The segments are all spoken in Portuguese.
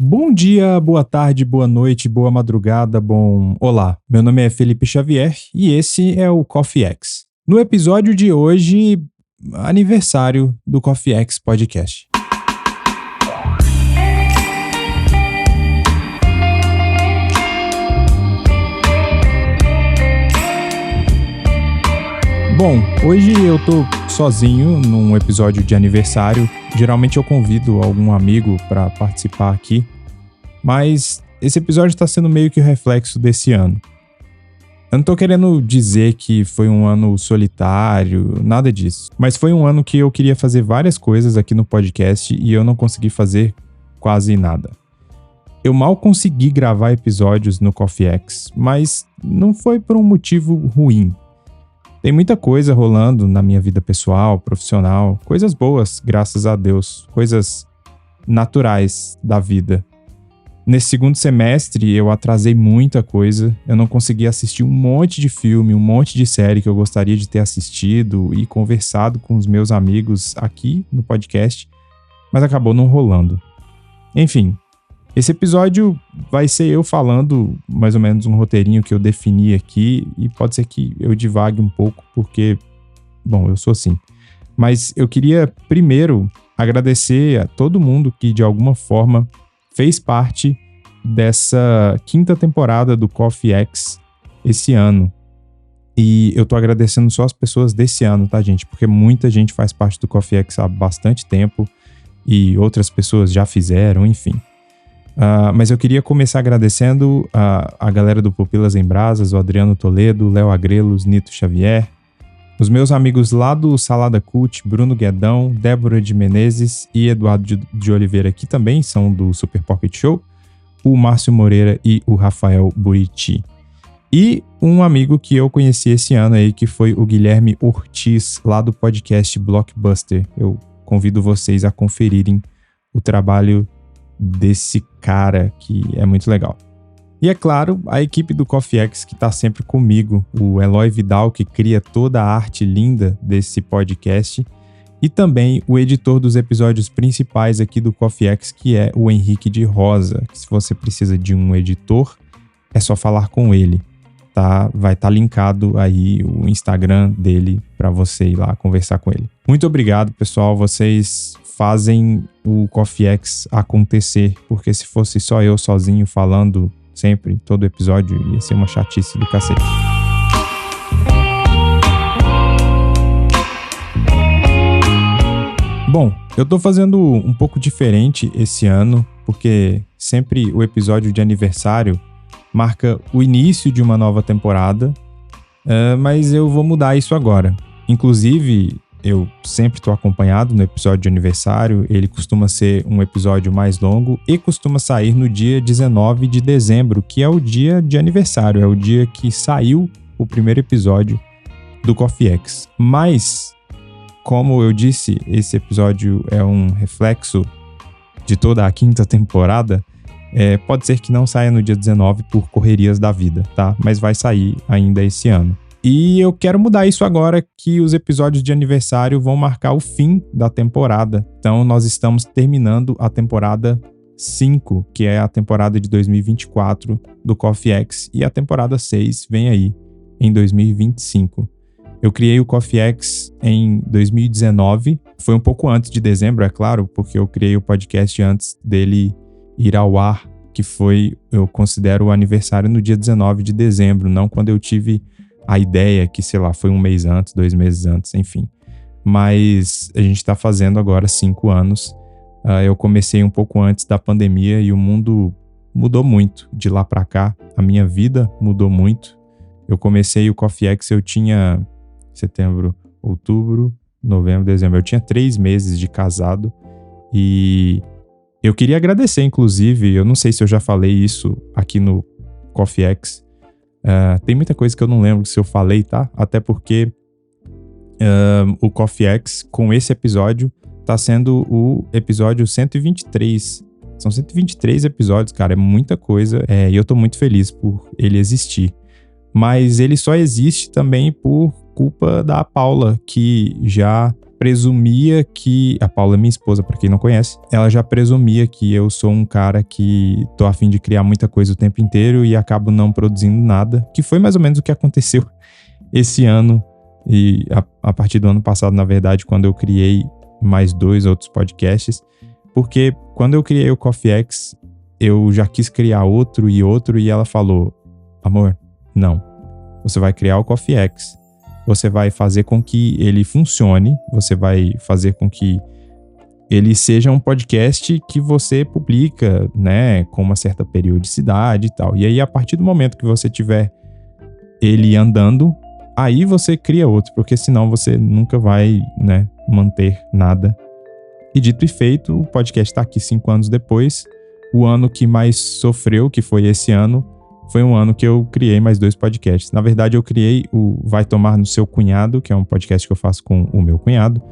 Bom dia, boa tarde, boa noite, boa madrugada, Olá, meu nome é Felipe Xavier e esse é o Coffee X. No episódio de hoje, aniversário do Coffee X Podcast. Bom, hoje eu tô sozinho num episódio de aniversário. Geralmente eu convido algum amigo pra participar aqui, mas esse episódio tá sendo meio que o reflexo desse ano. Eu não tô querendo dizer que foi um ano solitário, nada disso, mas foi um ano que eu queria fazer várias coisas aqui no podcast e eu não consegui fazer quase nada. Eu mal consegui gravar episódios no Coffee X, mas não foi por um motivo ruim. Tem muita coisa rolando na minha vida pessoal, profissional, coisas boas, graças a Deus, coisas naturais da vida. Nesse segundo semestre eu atrasei muita coisa, eu não consegui assistir um monte de filme, um monte de série que eu gostaria de ter assistido e conversado com os meus amigos aqui no podcast, mas acabou não rolando. Enfim, esse episódio vai ser eu falando mais ou menos um roteirinho que eu defini aqui e pode ser que eu divague um pouco porque, bom, eu sou assim. Mas eu queria primeiro agradecer a todo mundo que de alguma forma fez parte dessa quinta temporada do Coffee X esse ano. E eu tô agradecendo só as pessoas desse ano, tá, gente? Porque muita gente faz parte do Coffee X há bastante tempo e outras pessoas já fizeram, enfim. Mas eu queria começar agradecendo a galera do Pupilas em Brasas, o Adriano Toledo, Léo Agrelos, Nito Xavier, os meus amigos lá do Salada Cult, Bruno Guedão, Débora de Menezes e Eduardo de Oliveira, que também são do Super Pocket Show, o Márcio Moreira e o Rafael Buriti. E um amigo que eu conheci esse ano aí, que foi o Guilherme Ortiz, lá do podcast Blockbuster. Eu convido vocês a conferirem o trabalho desse cara que é muito legal. E é claro, a equipe do Coffee X que tá sempre comigo, o Eloy Vidal, que cria toda a arte linda desse podcast, e também o editor dos episódios principais aqui do Coffee X, que é o Henrique de Rosa. Se você precisa de um editor, é só falar com ele, tá? Vai estar linkado aí o Instagram dele para você ir lá conversar com ele. Muito obrigado, pessoal, vocês fazem o Coffee X acontecer, porque se fosse só eu sozinho falando sempre, todo episódio, ia ser uma chatice do cacete. Bom, eu tô fazendo um pouco diferente esse ano, porque sempre o episódio de aniversário marca o início de uma nova temporada, mas eu vou mudar isso agora. Inclusive, eu sempre estou acompanhado no episódio de aniversário, ele costuma ser um episódio mais longo e costuma sair no dia 19 de dezembro, que é o dia de aniversário, é o dia que saiu o primeiro episódio do Coffee X. Mas, como eu disse, esse episódio é um reflexo de toda a quinta temporada, pode ser que não saia no dia 19 por correrias da vida, tá? Mas vai sair ainda esse ano. E eu quero mudar isso agora que os episódios de aniversário vão marcar o fim da temporada. Então nós estamos terminando a temporada 5, que é a temporada de 2024 do Coffee X. E a temporada 6 vem aí, em 2025. Eu criei o Coffee X em 2019. Foi um pouco antes de dezembro, é claro, porque eu criei o podcast antes dele ir ao ar, que foi, eu considero o aniversário no dia 19 de dezembro, não quando eu tive a ideia que, sei lá, foi um mês antes, 2 meses antes, enfim. Mas a gente tá fazendo agora 5 anos. Eu comecei um pouco antes da pandemia e o mundo mudou muito de lá pra cá. A minha vida mudou muito. Eu comecei o Coffee X, eu tinha setembro, outubro, novembro, dezembro. Eu tinha 3 meses de casado e eu queria agradecer, inclusive, eu não sei se eu já falei isso aqui no Coffee X. Tem muita coisa que eu não lembro se eu falei, tá? Até porque o Coffee X, com esse episódio, tá sendo o episódio 123. São 123 episódios, cara, é muita coisa. E eu tô muito feliz por ele existir. Mas ele só existe também por culpa da Paula, que já presumia que... A Paula é minha esposa, pra quem não conhece. Ela já presumia que eu sou um cara que tô a fim de criar muita coisa o tempo inteiro e acabo não produzindo nada, que foi mais ou menos o que aconteceu esse ano e a partir do ano passado, na verdade, quando eu criei mais 2 outros podcasts, porque quando eu criei o Coffee X, eu já quis criar outro, e ela falou: amor, não, você vai criar o Coffee X, você vai fazer com que ele funcione, você vai fazer com que ele seja um podcast que você publica, né, com uma certa periodicidade e tal. E aí, a partir do momento que você tiver ele andando, aí você cria outro, porque senão você nunca vai, né, manter nada. E dito e feito, o podcast está aqui 5 anos depois. O ano que mais sofreu, que foi esse ano, foi um ano que eu criei mais 2 podcasts. Na verdade, eu criei o Vai Tomar no Seu Cunhado, que é um podcast que eu faço com o meu cunhado.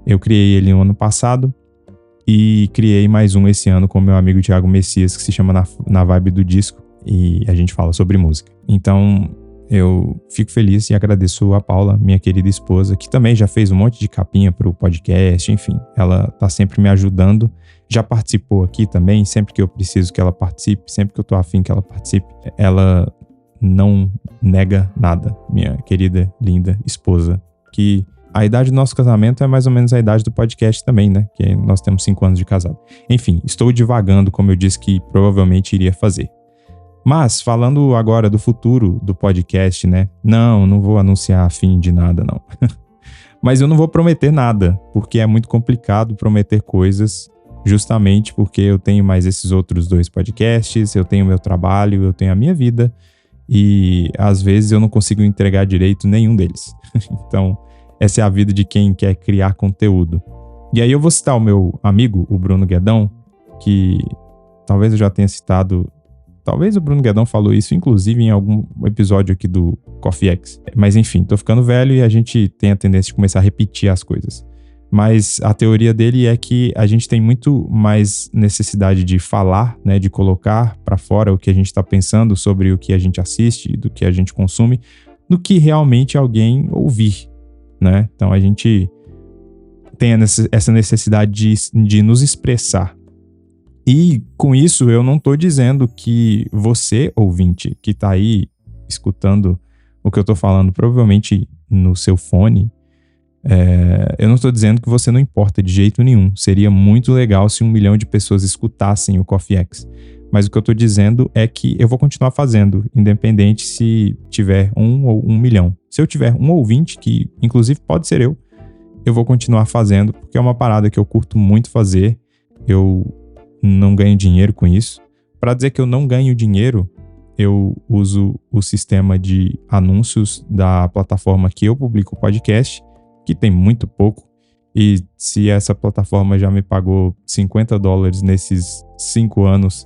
Eu criei ele no ano passado e criei mais um esse ano com o meu amigo Thiago Messias, que se chama Na Vibe do Disco, e a gente fala sobre música. Então, eu fico feliz e agradeço a Paula, minha querida esposa, que também já fez um monte de capinha pro podcast, enfim. Ela tá sempre me ajudando. Já participou aqui também, sempre que eu preciso que ela participe, sempre que eu tô afim que ela participe. Ela não nega nada, minha querida, linda esposa. Que a idade do nosso casamento é mais ou menos a idade do podcast também, né? Que nós temos 5 anos de casado. Enfim, estou divagando, como eu disse que provavelmente iria fazer. Mas, falando agora do futuro do podcast, né? Não vou anunciar fim de nada, não. Mas eu não vou prometer nada, porque é muito complicado prometer coisas, justamente porque eu tenho mais esses outros 2 podcasts, eu tenho meu trabalho, eu tenho a minha vida, e às vezes eu não consigo entregar direito nenhum deles. Então, essa é a vida de quem quer criar conteúdo. E aí eu vou citar o meu amigo, o Bruno Guedão, que talvez eu já tenha citado... Talvez o Bruno Guedão falou isso, inclusive, em algum episódio aqui do Coffee X. Mas enfim, tô ficando velho e a gente tem a tendência de começar a repetir as coisas. Mas a teoria dele é que a gente tem muito mais necessidade de falar, né, de colocar pra fora o que a gente tá pensando sobre o que a gente assiste, do que a gente consome, do que realmente alguém ouvir, né? Então a gente tem essa necessidade de nos expressar. E com isso eu não tô dizendo que você, ouvinte, que tá aí escutando o que eu tô falando, provavelmente no seu fone, eu não tô dizendo que você não importa de jeito nenhum. Seria muito legal se 1 milhão de pessoas escutassem o Coffee X. Mas o que eu tô dizendo é que eu vou continuar fazendo, independente se tiver 1 ou 1 milhão. Se eu tiver um ouvinte, que inclusive pode ser eu vou continuar fazendo, porque é uma parada que eu curto muito fazer. Eu não ganho dinheiro com isso. Para dizer que eu não ganho dinheiro, eu uso o sistema de anúncios da plataforma que eu publico o podcast, que tem muito pouco, e se essa plataforma já me pagou $50 nesses 5 anos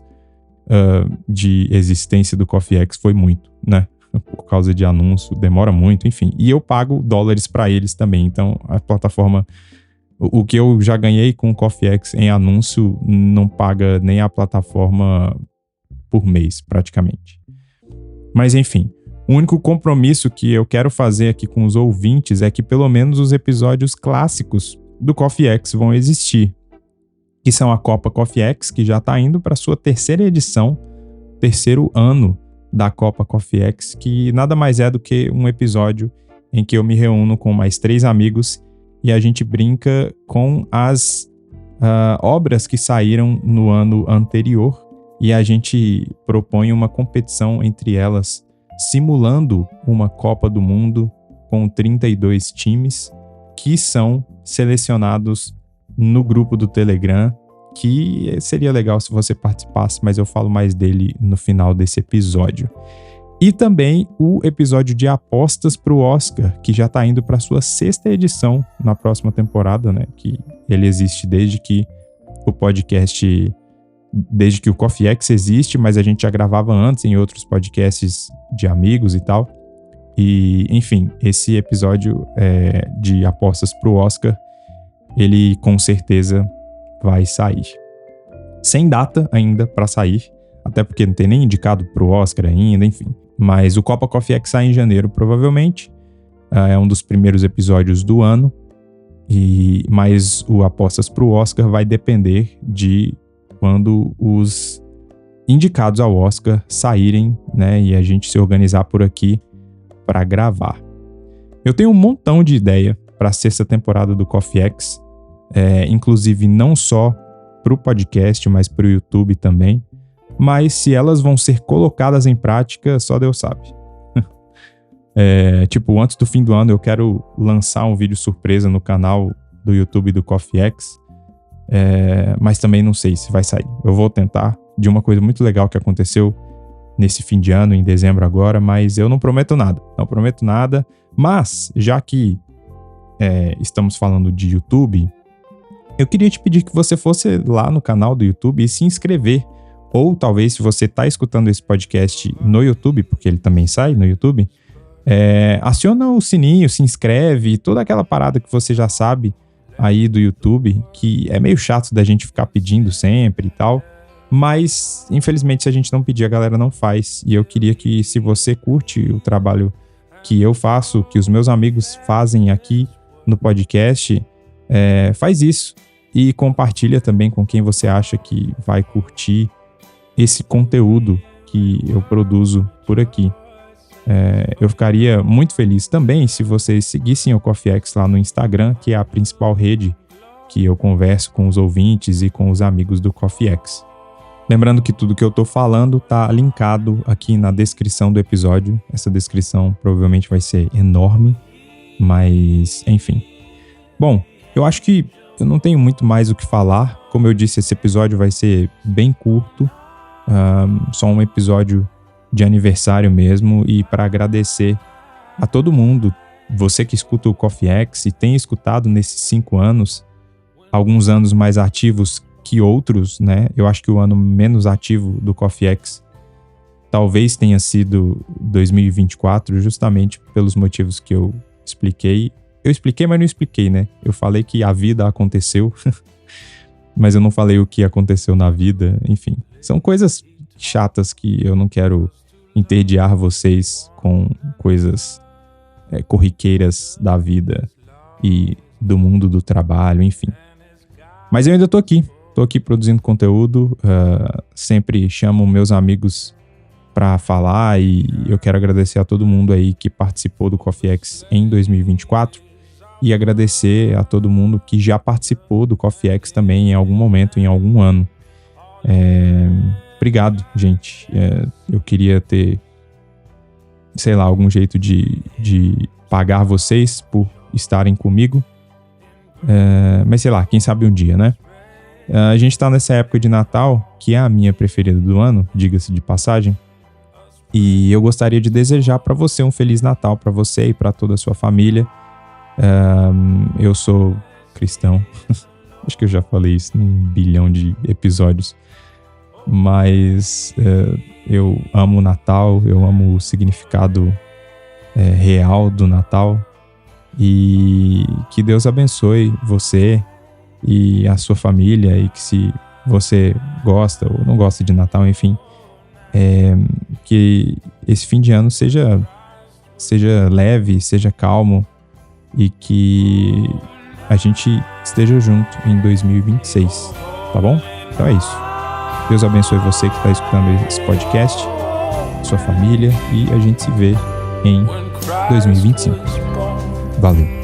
de existência do Coffee X, foi muito, né? Por causa de anúncio, demora muito, enfim. E eu pago dólares para eles também, então a plataforma... O que eu já ganhei com o Coffee X em anúncio não paga nem a plataforma por mês, praticamente. Mas enfim, o único compromisso que eu quero fazer aqui com os ouvintes é que pelo menos os episódios clássicos do Coffee X vão existir. Que são a Copa Coffee X, que já está indo para sua 3ª edição, 3º ano da Copa Coffee X, que nada mais é do que um episódio em que eu me reúno com mais 3 amigos e a gente brinca com as obras que saíram no ano anterior e a gente propõe uma competição entre elas, simulando uma Copa do Mundo com 32 times que são selecionados no grupo do Telegram, que seria legal se você participasse, mas eu falo mais dele no final desse episódio. E também o episódio de apostas para o Oscar, que já está indo para sua 6ª edição na próxima temporada, né? Que ele existe desde que o podcast, desde que o Coffee X existe, mas a gente já gravava antes em outros podcasts de amigos e tal. E, enfim, esse episódio de apostas para o Oscar, ele com certeza vai sair. Sem data ainda para sair, até porque não tem nem indicado para o Oscar ainda, enfim. Mas o Copa Coffee X sai em janeiro, provavelmente. É um dos primeiros episódios do ano, mas o Apostas pro Oscar vai depender de quando os indicados ao Oscar saírem, né, e a gente se organizar por aqui para gravar. Eu tenho um montão de ideia para a sexta temporada do Coffee X, inclusive não só para o podcast, mas para o YouTube também. Mas se elas vão ser colocadas em prática, só Deus sabe. Antes do fim do ano eu quero lançar um vídeo surpresa no canal do YouTube do Coffee X, mas também não sei se vai sair. Eu vou tentar, de uma coisa muito legal que aconteceu nesse fim de ano, em dezembro agora, mas eu não prometo nada. Mas, já que estamos falando de YouTube, eu queria te pedir que você fosse lá no canal do YouTube e se inscrever. Ou talvez, se você está escutando esse podcast no YouTube, porque ele também sai no YouTube, aciona o sininho, se inscreve, toda aquela parada que você já sabe aí do YouTube, que é meio chato da gente ficar pedindo sempre e tal. Mas, infelizmente, se a gente não pedir, a galera não faz. E eu queria que, se você curte o trabalho que eu faço, que os meus amigos fazem aqui no podcast, faz isso. E compartilha também com quem você acha que vai curtir esse conteúdo que eu produzo por aqui. Eu ficaria muito feliz também se vocês seguissem o Coffee X lá no Instagram, que é a principal rede que eu converso com os ouvintes e com os amigos do Coffee X. Lembrando que tudo que eu tô falando tá linkado aqui na descrição do episódio. Essa descrição provavelmente vai ser enorme, mas enfim. Bom, eu acho que eu não tenho muito mais o que falar. Como eu disse, esse episódio vai ser bem curto, só um episódio de aniversário mesmo, e para agradecer a todo mundo, você que escuta o Coffee X e tem escutado nesses 5 anos, alguns anos mais ativos que outros, né? Eu acho que o ano menos ativo do Coffee X talvez tenha sido 2024, justamente pelos motivos que eu expliquei. Eu expliquei, mas não expliquei, né? Eu falei que a vida aconteceu, mas eu não falei o que aconteceu na vida. Enfim, são coisas chatas que eu não quero entediar vocês com coisas corriqueiras da vida e do mundo do trabalho, enfim. Mas eu ainda tô aqui produzindo conteúdo, sempre chamo meus amigos para falar, e eu quero agradecer a todo mundo aí que participou do Coffee X em 2024 e agradecer a todo mundo que já participou do Coffee X também em algum momento, em algum ano. Obrigado, gente. Eu queria ter, sei lá, algum jeito de pagar vocês por estarem comigo, mas sei lá, quem sabe um dia, né? A gente tá nessa época de Natal, que é a minha preferida do ano, diga-se de passagem, e eu gostaria de desejar para você um Feliz Natal, para você e para toda a sua família. Eu sou cristão, acho que eu já falei isso num bilhão de episódios, mas eu amo o Natal, eu amo o significado real do Natal, e que Deus abençoe você e a sua família, e que se você gosta ou não gosta de Natal, enfim, que esse fim de ano seja leve, seja calmo, e que a gente esteja junto em 2026, tá bom? Então é isso. Deus abençoe você que está escutando esse podcast, sua família, e a gente se vê em 2025. Valeu!